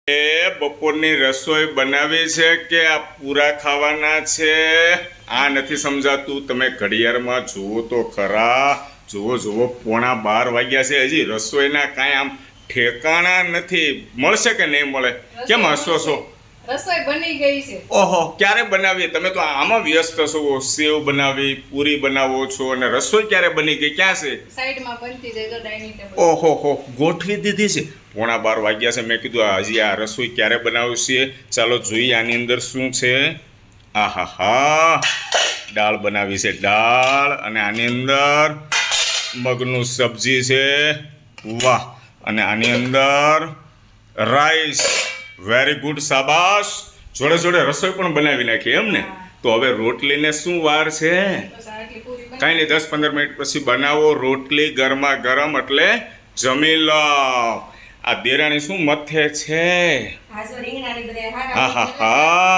એ બપોરની રસોઈ બનાવી છે કે આ પૂરા ખાવાના છે આ નથી સમજાતું. તમે ઘડિયાળમાં જુઓ તો ખરા. જુઓ 11:15 વાગ્યા છે, હજી રસોઈના કાંઈ આમ ઠેકાણા નથી. મળશે કે નહીં મળે? કેમ હસો છો? રસોઈ બની ગઈ છે. ઓહો, ક્યારે બનાવી? તમે તો આમાં વ્યસ્ત છો. સેવ બનાવી, પૂરી બનાવો છો અને રસોઈ ક્યારે બની ગઈ? ક્યાં છે? સાઈડમાં બનતી જાય તો ડાઇનિંગ ટેબલ. ઓહો, ગોઠવી દીધી છે. 11:15 વાગ્યા છે. મેં કીધું હજી આ રસોઈ ક્યારે બનાવશે? ચાલો જોઈએ આની અંદર શું છે. આહાહા, દાળ બનાવી છે, દાળ. અને આની અંદર મગનું સબ્જી છે. વાહ. અને આની અંદર રાઈસ. વેરી ગુડ, શાબાશ. જોડે રસોઈ પણ બનાવી નાખી એમ ને? તો હવે રોટલીને શું વાર છે? બસ આટલી પૂરી બની. કાંઈ નહીં, 10-15 મિનિટ પછી બનાવો રોટલી ગરમા ગરમ, એટલે જમી લો. આ દેરાણી શું મથે છે? હા, જો રીંગણાની બધાય હારા. આહાહા,